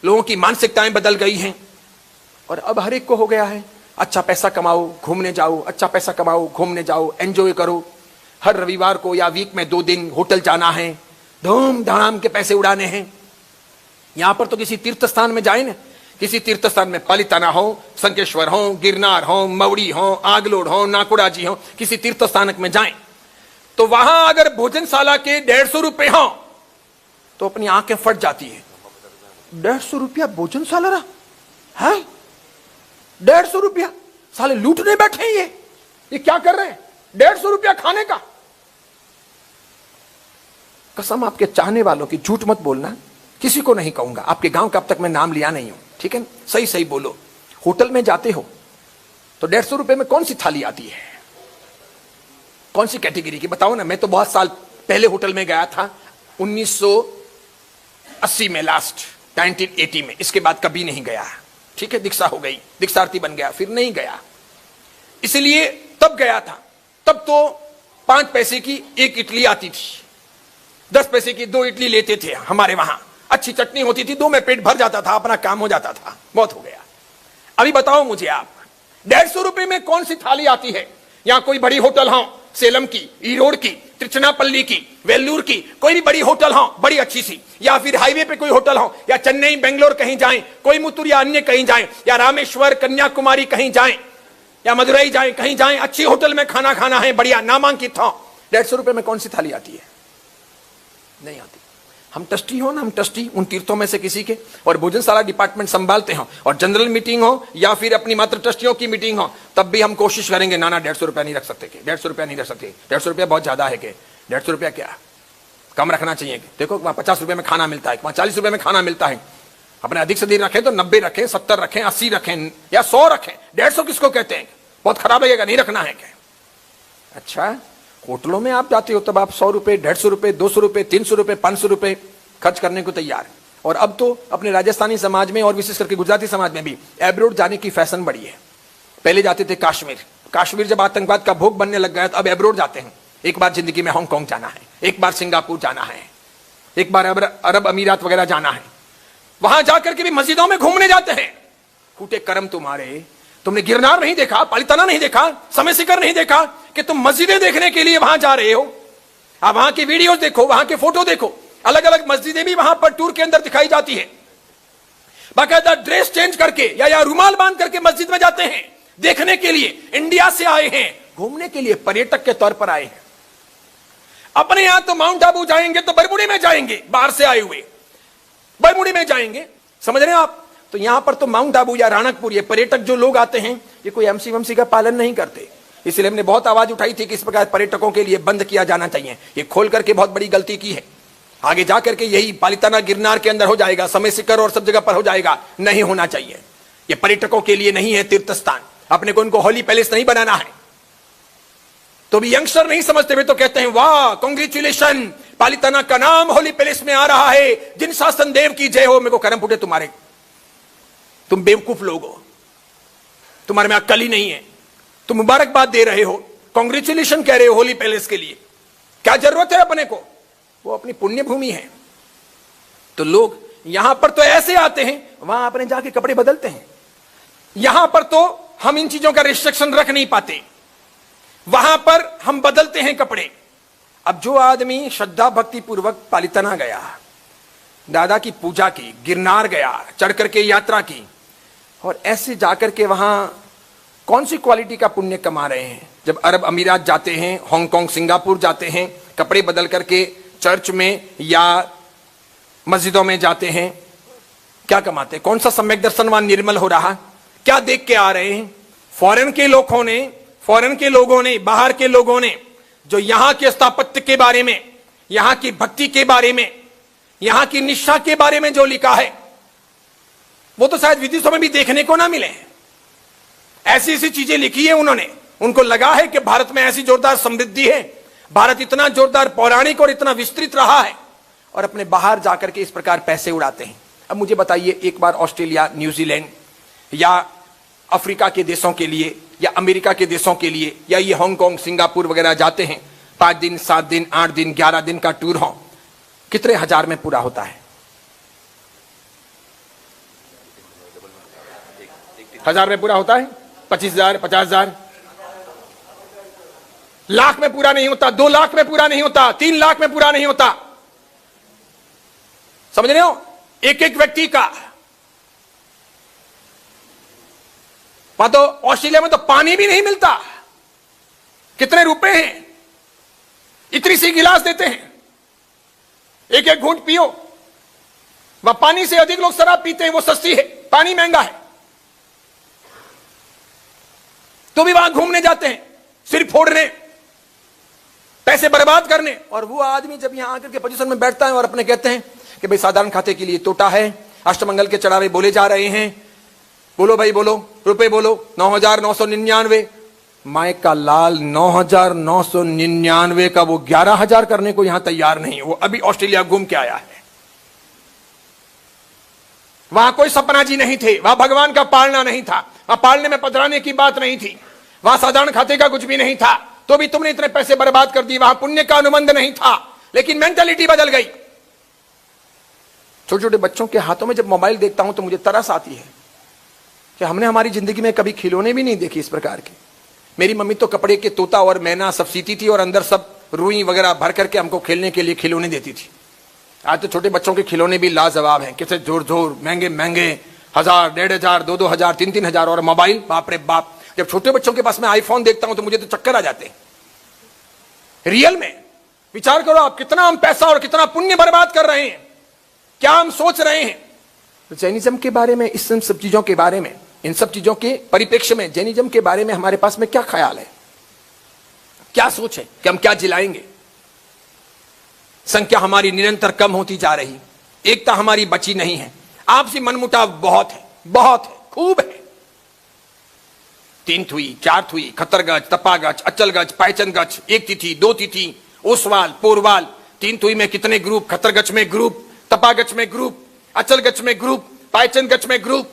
लोगों की मानसिकताएं बदल गई हैं और अब हर एक को हो गया है अच्छा पैसा कमाओ, घूमने जाओ, अच्छा पैसा कमाओ, घूमने जाओ, एंजॉय करो। हर रविवार को या वीक में 2 दिन होटल जाना है, धूम धड़ाम के पैसे उड़ाने हैं। यहां पर तो किसी तीर्थ स्थान में जाए ना, किसी तीर्थ स्थान में पालिताना हो, संकेश्वर हो, गिरनार हो, मवड़ी हो, आगलोड हो, नाकुड़ा जी हो, किसी तीर्थ स्थान में जाएं तो वहां अगर भोजनशाला के 150 रुपए हो तो अपनी आंखें फट जाती है। 150 रुपया भोजनशाला रहा है, 150 रुपया, साले लूटने बैठे हैं ये क्या कर रहे हैं? 150 रुपया खाने का। कसम आपके चाहने वालों की, झूठ मत बोलना, किसी को नहीं कहूंगा, आपके गांव का अब तक मैं नाम लिया नहीं हूं, ठीक है? सही सही बोलो। होटल में जाते हो तो 150 रुपए में कौन सी थाली आती है, कौन सी कैटेगरी की बताओ ना। मैं तो बहुत साल पहले होटल में गया था, 1980 में, लास्ट 1980 में, इसके बाद कभी नहीं गया, ठीक है? दीक्षा हो गई, दीक्षार्थी बन गया, फिर नहीं गया। इसलिए तब गया था, तब तो 5 पैसे की 1 इडली आती थी, 10 पैसे की 2 इडली लेते थे हमारे वहां, अच्छी चटनी होती थी, 2 में पेट भर जाता था, अपना काम हो जाता था। बहुत हो गया। अभी बताओ मुझे आप, 150 रुपए में कौन सी थाली आती है? यहां कोई बड़ी होटल हो, सेलम की, ईरोड की, त्रिचनापल्ली की, वेल्लूर की, कोई भी बड़ी होटल हो, बड़ी अच्छी सी, या फिर हाईवे पे कोई होटल हो, या चेन्नई बेंगलोर कहीं जाएं, कोयमुत्तूर या अन्य कहीं जाएं, या रामेश्वर कन्याकुमारी कहीं जाएं, या मदुरई जाएं, कहीं जाएं, अच्छी होटल में खाना खाना है, बढ़िया नामांकित हो, 150 रुपए में कौन सी थाली आती है? नहीं आती। हम ट्रस्टी हो ना, हम ट्रस्टी उन तीर्थों में से किसी के, और भोजनशाला डिपार्टमेंट संभालते हो, और जनरल मीटिंग हो या फिर अपनी मात्र ट्रस्टियों की मीटिंग हो, तब भी हम कोशिश करेंगे ना 150 रुपया नहीं रख सकते, 150 रुपया नहीं रख सकते, 150 रुपया बहुत ज्यादा है, 150 रुपया क्या कम रखना चाहिए। देखो वहां 50 रुपए में खाना मिलता है, वहां 40 रुपए में खाना मिलता है, अपने अधिक से अधिक रखें तो 90 रखें, 70 रखें, 80 रखें या 100 रखें, 150 किसको कहते हैं? बहुत खराब लगेगा, नहीं रखना है क्या? अच्छा, होटलों में आप जाते हो तब आप 100 रुपए, 150 रुपए, 200 रुपए, 300 रुपए, 500 रुपए खर्च करने को तैयार। और अब तो अपने राजस्थानी समाज में और विशेष करके गुजराती समाज में भी एब्रोड जाने की फैशन बढ़ी है। पहले जाते थे काश्मीर, काश्मीर जब आतंकवाद का भोग बनने लग गया तो अब एब्रोड जाते हैं। एक बार जिंदगी में हांगकांग जाना है, एक बार सिंगापुर जाना है, एक बार अरब अमीरात वगैरह जाना है, वहां जाकर के भी मस्जिदों में घूमने जाते हैं। फूटे कर्म तुम्हारे, तुमने गिरनार नहीं देखा, पालिताना नहीं देखा, समय शिखर नहीं देखा कि तुम मस्जिदें देखने के लिए वहां जा रहे हो। आप वहां की वीडियोस देखो, वहां के फोटो देखो, अलग अलग मस्जिदें भी वहां पर टूर के अंदर दिखाई जाती है। बाकायदा ड्रेस चेंज करके या रुमाल बांध करके मस्जिद में जाते हैं देखने के लिए। इंडिया से आए हैं, घूमने के लिए, पर्यटक के तौर पर आए हैं। अपने यहां तो माउंट आबू जाएंगे तो बरमुडी में जाएंगे, बाहर से आए हुए बरमुडी में जाएंगे, समझ रहे हैं आप? तो यहां पर तो माउंट आबू या राणकपुर, ये पर्यटक जो लोग आते हैं, ये कोई एमसी वमसी का पालन नहीं करते। इसलिए हमने बहुत आवाज उठाई थी कि इस प्रकार पर्यटकों के लिए बंद किया जाना चाहिए। ये खोल करके बहुत बड़ी गलती की है। आगे जाकर के यही पालिताना गिरनार के अंदर हो जाएगा, समय शिखर और सब जगह पर हो जाएगा। नहीं होना चाहिए, ये पर्यटकों के लिए नहीं है तीर्थ स्थान। अपने को इनको होली पैलेस नहीं बनाना है। तो भी यंगस्टर नहीं समझते हुए तो कहते हैं वाह कांग्रेचुलेशन, पालिताना का नाम होली पैलेस में आ रहा है, जिन शासन देव की जय हो। मेरे को कर्म फूटे तुम्हारे, तुम बेवकूफ लोग हो, तुम्हारे में अक्ल ही नहीं है। तुम मुबारकबाद दे रहे हो, कांग्रेचुलेशन कह रहे हो होली पैलेस के लिए, क्या जरूरत है अपने को? वो अपनी पुण्य भूमि है। तो लोग यहां पर तो ऐसे आते हैं, वहां अपने जाके कपड़े बदलते हैं। यहां पर तो हम इन चीजों का रिस्ट्रिक्शन रख नहीं पाते, वहां पर हम बदलते हैं कपड़े। अब जो आदमी श्रद्धा भक्ति पूर्वक पालिताना गया, दादा की पूजा की, गिरनार गया, चढ़ करके यात्रा की, और ऐसे जाकर के वहां कौन सी क्वालिटी का पुण्य कमा रहे हैं? जब अरब अमीरात जाते हैं, हांगकांग, सिंगापुर जाते हैं, कपड़े बदल करके चर्च में या मस्जिदों में जाते हैं, क्या कमाते हैं? कौन सा सम्यक दर्शन वहां निर्मल हो रहा? क्या देख के आ रहे हैं? फॉरेन के लोगों ने, बाहर के लोगों ने जो यहां के स्थापत्य के बारे में, यहां की भक्ति के बारे में, यहां की निष्ठा के बारे में जो लिखा है, वो तो शायद विदेशों में भी देखने को ना मिले। ऐसी ऐसी चीजें लिखी है उन्होंने। उनको लगा है कि भारत में ऐसी जोरदार समृद्धि है, भारत इतना जोरदार पौराणिक और इतना विस्तृत रहा है, और अपने बाहर जाकर के इस प्रकार पैसे उड़ाते हैं। अब मुझे बताइए, एक बार ऑस्ट्रेलिया, न्यूजीलैंड या अफ्रीका के देशों के लिए या अमेरिका के देशों के लिए या ये हांगकांग, सिंगापुर वगैरह जाते हैं, 5 दिन, 7 दिन, 8 दिन, 11 दिन का टूर हो, कितने हजार में पूरा होता है? 1000 में पूरा होता है, 25,000, 50,000, लाख में पूरा नहीं होता, 2 लाख में पूरा नहीं होता, 3 लाख में पूरा नहीं होता। समझ रहे हो? एक एक व्यक्ति का। वहां तो ऑस्ट्रेलिया में तो पानी भी नहीं मिलता। कितने रुपए हैं, इतनी सी गिलास देते हैं, एक एक घूंट पियो। वहां पानी से अधिक लोग शराब पीते हैं, वो सस्ती है, पानी महंगा है, तो भी वहां घूमने जाते हैं, सिर फोड़ने, पैसे बर्बाद करने। और वो आदमी जब यहां आकर के पोजीशन में बैठता है और अपने कहते हैं कि भाई साधारण खाते के लिए तोटा है, अष्टमंगल के चढ़ावे बोले जा रहे हैं, बोलो भाई बोलो, रुपए बोलो, 9,999। माय का लाल 9,999 का वो 11,000 करने को यहां तैयार नहीं है। वो अभी ऑस्ट्रेलिया घूम के आया है। वहां कोई सपना जी नहीं थे, वहां भगवान का पालना नहीं था, वहां पालने में पधराने की बात नहीं थी, वहां साधारण खाते का कुछ भी नहीं था, तो भी तुमने इतने पैसे बर्बाद कर दिए। वहां पुण्य का अनुबंध नहीं था, लेकिन मेंटालिटी बदल गई। छोटे छोटे बच्चों के हाथों में जब मोबाइल देखता हूं तो मुझे तरस आती है कि हमने हमारी जिंदगी में कभी खिलौने भी नहीं देखे इस प्रकार के। मेरी मम्मी तो कपड़े के तोता और मैना सब सीती थी और अंदर सब रुई वगैरह भर करके हमको खेलने के लिए खिलौने देती थी। आज तो छोटे बच्चों के खिलौने भी लाजवाब हैं, कैसे जोर जोर महंगे महंगे, 1,000, 1,500, 2,000, 3,000 और मोबाइल, बाप रे बाप। जब छोटे बच्चों के पास में आईफोन देखता हूं तो मुझे तो चक्कर आ जाते हैं। रियल में विचार करो आप, कितना हम पैसा और कितना पुण्य बर्बाद कर रहे हैं, क्या हम सोच रहे हैं। तो जैनिज्म के बारे में, इस सब चीजों के बारे में, इन सब चीजों के परिप्रेक्ष्य में जैनिज्म के बारे में हमारे पास में क्या ख्याल है, क्या सोच है कि हम क्या जिलाएंगे। संख्या हमारी निरंतर कम होती जा रही, एकता हमारी बची नहीं है, आपसी मनमुटाव बहुत है, बहुत है, खूब है। 3 थुई, 4 थुई, खतरगज, तपागज, अचलगज, पायचनगज, 1 तिथि, 2 तिथि, ओसवाल, पोरवाल, 3 थुई में कितने ग्रुप, खतरगज में ग्रुप, तपागज में ग्रुप, अचलगज में ग्रुप, पायचनगज में ग्रुप,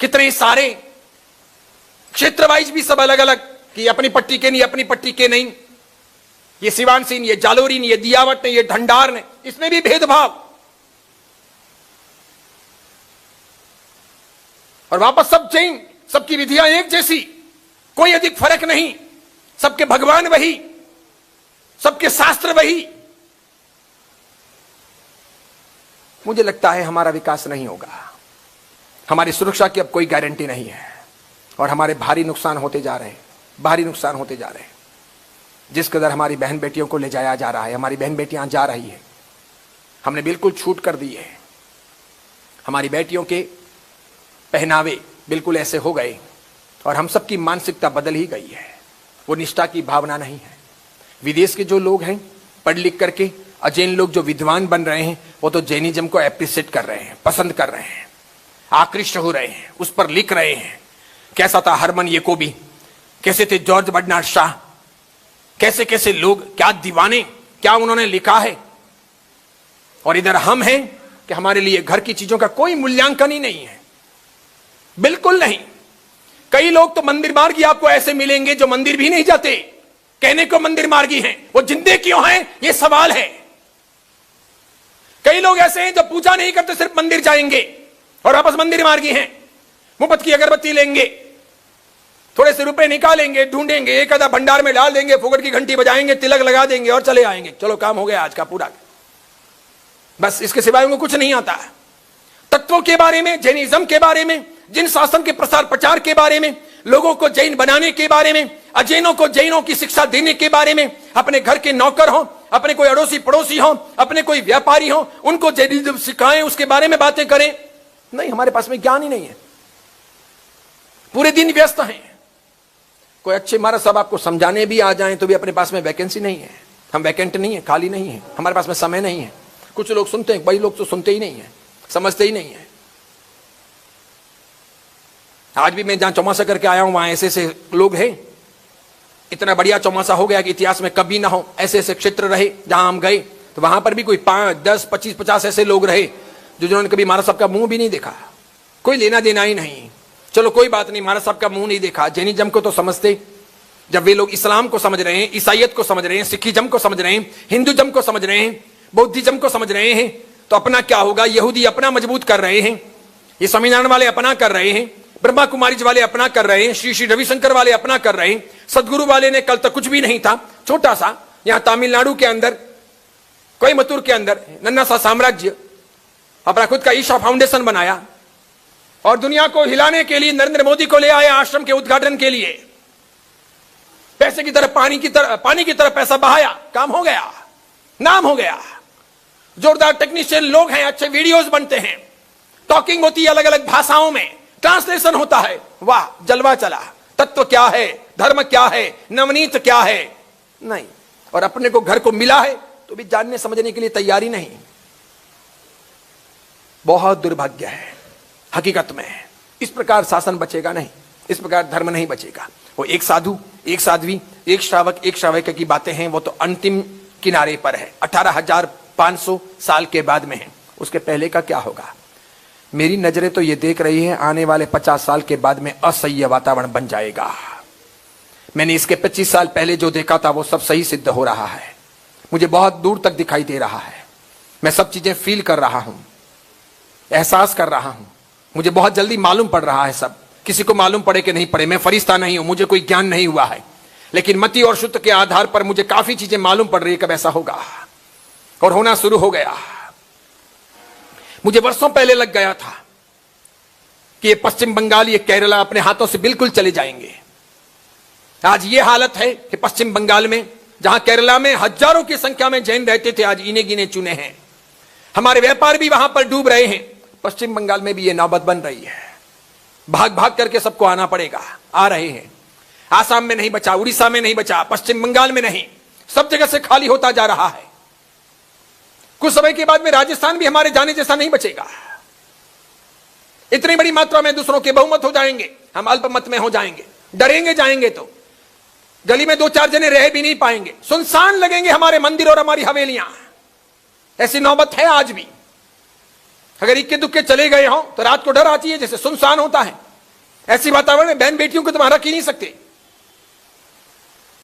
कितने सारे क्षेत्र वाइज भी सब अलग अलग, कि अपनी पट्टी के नहीं, अपनी पट्टी के नहीं, ये सिवान सिंह, ये जालोरी ने, ये दियावट ने, ये ढंडार ने, इसमें भी भेदभाव। और वापस सब जैन, सबकी विधियां एक जैसी, कोई अधिक फर्क नहीं, सबके भगवान वही, सबके शास्त्र वही। मुझे लगता है हमारा विकास नहीं होगा, हमारी सुरक्षा की अब कोई गारंटी नहीं है और हमारे भारी नुकसान होते जा रहे हैं, भारी नुकसान होते जा रहे हैं। जिस कदर हमारी बहन बेटियों को ले जाया जा रहा है, हमारी बहन बेटियां जा रही है, हमने बिल्कुल छूट कर दी है। हमारी बेटियों के पहनावे बिल्कुल ऐसे हो गए और हम सबकी मानसिकता बदल ही गई है, वो निष्ठा की भावना नहीं है। विदेश के जो लोग हैं पढ़ लिख करके, अजैन लोग जो विद्वान बन रहे हैं, वो तो जैनिज्म को एप्रिशिएट कर रहे हैं, पसंद कर रहे हैं, आकृष्ट हो रहे हैं, उस पर लिख रहे हैं। कैसा था हरमन याकोबी, कैसे थे जॉर्ज बर्नार्ड शाह, कैसे कैसे लोग, क्या दीवाने, क्या उन्होंने लिखा है। और इधर हम हैं कि हमारे लिए घर की चीजों का कोई मूल्यांकन ही नहीं है, बिल्कुल नहीं। कई लोग तो मंदिर मार्गी आपको ऐसे मिलेंगे जो मंदिर भी नहीं जाते, कहने को मंदिर मार्गी हैं, वो जिंदे क्यों हैं ये सवाल है। कई लोग ऐसे हैं जो पूजा नहीं करते, सिर्फ मंदिर जाएंगे और वापस मंदिर मार्गी हैं, मुफ्त की अगरबत्ती लेंगे, थोड़े से रुपए निकालेंगे, ढूंढेंगे, एक आधा भंडार में डाल देंगे, फुगड़ की घंटी बजाएंगे, तिलक लगा देंगे और चले आएंगे, चलो काम हो गया आज का पूरा। बस इसके सिवाय उनको कुछ नहीं आता। तत्वों के बारे में, जैनिज्म के बारे में, जिन शासन के प्रसार प्रचार के बारे में, लोगों को जैन बनाने के बारे में, अजैनों को जैनों की शिक्षा देने के बारे में, अपने घर के नौकर हो, अपने कोई अड़ोसी पड़ोसी हो, अपने कोई व्यापारी हो, उनको जैनिज्म सिखाएं, उसके बारे में बातें करें, नहीं, हमारे पास में ज्ञान ही नहीं है। पूरे दिन व्यस्त हैं। कोई अच्छे महाराज साहब आपको समझाने भी आ जाएं तो भी अपने पास में वैकेंसी नहीं है, हम वैकेंट नहीं है, खाली नहीं है, हमारे पास में समय नहीं है। कुछ लोग सुनते हैं, कई लोग तो सुनते ही नहीं है, समझते ही नहीं है। आज भी मैं जहां चौमासा करके आया हूं वहां ऐसे ऐसे लोग हैं, इतना बढ़िया चौमासा हो गया कि इतिहास में कभी ना हो, ऐसे ऐसे क्षेत्र रहे जहां हम गए तो वहां पर भी कोई 5, 10, 25, 50 ऐसे लोग रहे जो जिन्होंने कभी महाराज साहब का मुंह भी नहीं देखा, कोई लेना देना ही नहीं। चलो कोई बात नहीं, महाराज साहब का मुंह नहीं देखा, जैनिज्म को तो समझते। जब वे लोग इस्लाम को समझ रहे हैं, ईसाइयत को समझ रहे हैं, सिखिज्म को समझ रहे हैं, हिंदुज्म को समझ रहे हैं, बौद्धिज्म को समझ रहे हैं, तो अपना क्या होगा, यहूदी अपना मजबूत कर रहे हैं, ये संविधान वाले अपना कर रहे हैं, ब्रह्मा कुमारीज वाले अपना कर रहे हैं, श्री श्री रविशंकर वाले अपना कर रहे हैं, सदगुरु वाले ने कल तक कुछ भी नहीं था, छोटा सा यहां तमिलनाडु के अंदर कोयम्बतूर के अंदर नन्ना सा साम्राज्य अपना खुद का ईशा फाउंडेशन बनाया और दुनिया को हिलाने के लिए नरेंद्र मोदी को ले आए आश्रम के उद्घाटन के लिए। पैसे की तरफ पानी की तरफ पैसा बहाया, काम हो गया, नाम हो गया। जोरदार टेक्नीशियन लोग हैं, अच्छे वीडियोस बनते हैं, टॉकिंग होती है अलग अलग भाषाओं में, ट्रांसलेशन होता है, वाह जलवा चला। तत्व क्या है, धर्म क्या है, नवनीत क्या है, नहीं। और अपने को घर को मिला है तो भी जानने समझने के लिए तैयारी नहीं। बहुत दुर्भाग्य है हकीकत में। इस प्रकार शासन बचेगा नहीं, इस प्रकार धर्म नहीं बचेगा। वो एक साधु, एक साध्वी, एक श्रावक, एक श्राविका की बातें हैं, वो तो अंतिम किनारे पर है, 18,500 साल के बाद में है। उसके पहले का क्या होगा? मेरी नजरें तो ये देख रही है आने वाले 50 साल के बाद में असह्य वातावरण बन जाएगा। मैंने इसके 25 साल पहले जो देखा था वो सब सही सिद्ध हो रहा है। मुझे बहुत दूर तक दिखाई दे रहा है, मैं सब चीजें फील कर रहा हूं, एहसास कर रहा हूं। मुझे बहुत जल्दी मालूम पड़ रहा है सब। किसी को मालूम पड़े कि नहीं पड़े, मैं फरिश्ता नहीं हूं, मुझे कोई ज्ञान नहीं हुआ है, लेकिन मति और शुद्ध के आधार पर मुझे काफी चीजें मालूम पड़ रही है कब ऐसा होगा, और होना शुरू हो गया। मुझे वर्षों पहले लग गया था कि ये पश्चिम बंगाल, ये केरला अपने हाथों से बिल्कुल चले जाएंगे। आज ये हालत है कि पश्चिम बंगाल में, जहां केरला में हजारों की संख्या में जैन रहते थे, आज इन्हें गिने चुने हैं। हमारे व्यापार भी वहां पर डूब रहे हैं। पश्चिम बंगाल में भी ये नौबत बन रही है। भाग भाग करके सबको आना पड़ेगा, आ रहे हैं। आसाम में नहीं बचा, उड़ीसा में नहीं बचा, पश्चिम बंगाल में नहीं, सब जगह से खाली होता जा रहा है। कुछ समय के बाद में राजस्थान भी हमारे जाने जैसा नहीं बचेगा। इतनी बड़ी मात्रा में दूसरों के बहुमत हो जाएंगे, हम अल्पमत में हो जाएंगे, डरेंगे जाएंगे तो गली में 2-4 जने रह भी नहीं पाएंगे, सुनसान लगेंगे हमारे मंदिर और हमारी हवेलियां। ऐसी नौबत है आज भी। अगर इक्के दुक्के चले गए हो तो रात को डर आती है, जैसे सुनसान होता है। ऐसी वातावरण में बहन बेटियों को तुम रख ही नहीं सकते।